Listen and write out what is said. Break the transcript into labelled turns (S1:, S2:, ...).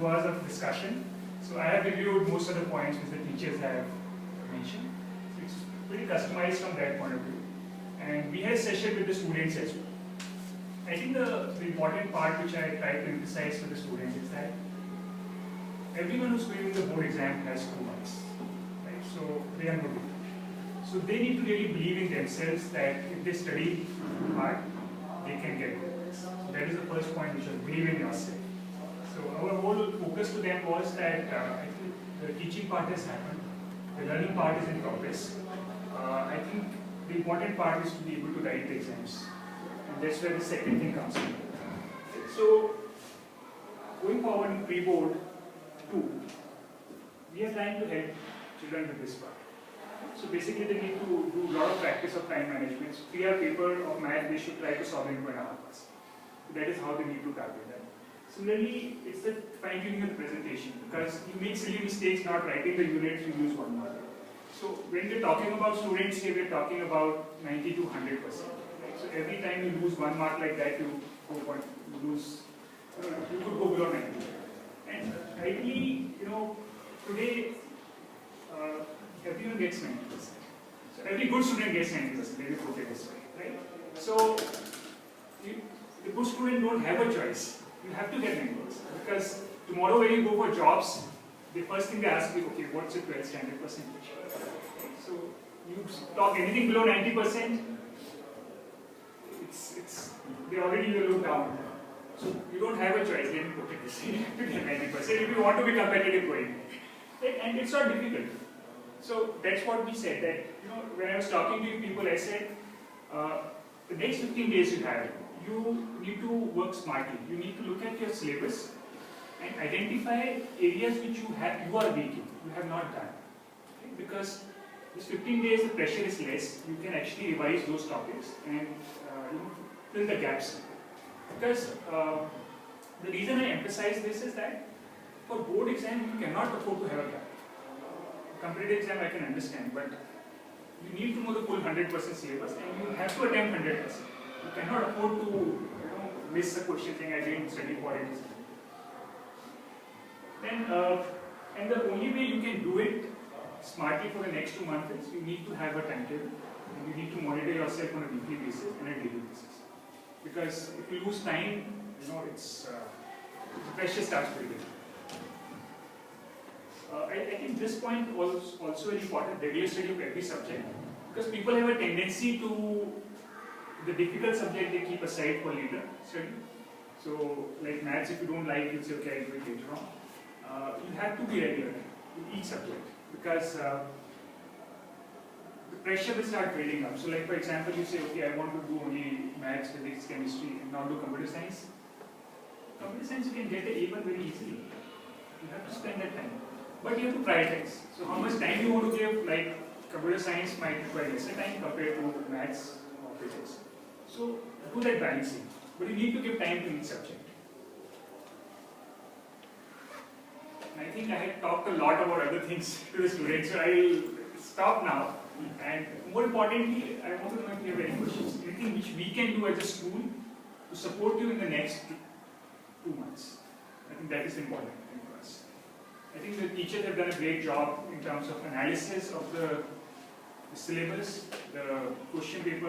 S1: hours of discussion. So I have reviewed most of the points which the teachers have mentioned. So it's pretty customized from that point of view. And we had a session with the students as well. I think the important part which I try to emphasize for the students is that everyone who's going the board exam has 2 months. Right? So they are no different. So they need to really believe in themselves that if they study hard, they can get good. So that is the first point, which is believe in yourself. So our whole focus to them was that I think the teaching part has happened, the learning part is in progress. I think the important part is to be able to write the exams, and that's where the second thing comes in. So going forward in pre-board 2, we are trying to help children with this part. So basically they need to do a lot of practice of time management. So 3-hour paper of math they should try to solve in 2.5 hours. So that is how they need to target that. Similarly, it's the fine-tuning of the presentation, because you make silly mistakes not writing the units, you use 1 mark. So when we're talking about students here, we're talking about 90 to 100%. Right? So every time you lose 1 mark like that, you could go below 90. And ideally, today everyone gets 90%. So every good student gets 90%. Let me put it this way, right? So the good student don't have a choice. You have to get 90%, because tomorrow when you go for jobs, the first thing they ask you, okay, what's your 12th standard percentage? So you talk anything below 90%, they already will look down. So you don't have a choice. Let me put it this way. You have to get 90% if you want to be competitive going. And it's not difficult. So that's what we said, that when I was talking to you people, I said the next 15 days you have, you need to work smartly. You need to look at your syllabus and identify areas which you are weak in, you have not done. Okay? Because this 15 days the pressure is less, you can actually revise those topics and fill the gaps. Because the reason I emphasize this is that for board exam you cannot afford to have a gap. Competitive exam I can understand, but you need to know the full 100% syllabus and you have to attempt 100%. You cannot afford to miss a question saying I didn't study for it. Then, and the only way you can do it smartly for the next 2 months is you need to have a timetable and you need to monitor yourself on a weekly basis and a daily basis. Because if you lose time, the pressure starts building. I think this point was also very important, regular study of every subject, because people have a tendency to, the difficult subject they keep aside for later study. So like maths, if you don't like, you'll say, okay, I'll do it later on. You have to be regular in each subject, because the pressure will start building up. So like for example, you say, okay, I want to do only maths, physics, chemistry, and not do computer science. Computer science you can get an A1 very easily. You have to spend that time. But you have to prioritize. So how much time you want to give, like computer science might require lesser time compared to maths or physics. So do that balancing. But you need to give time to each subject. And I think I had talked a lot about other things to the students, so I will stop now. And more importantly, I want to know if you have any questions. Anything which we can do as a school to support you in the next 2 months. I think that is important for us. I think the teachers have done a great job in terms of analysis of the syllabus, the question paper.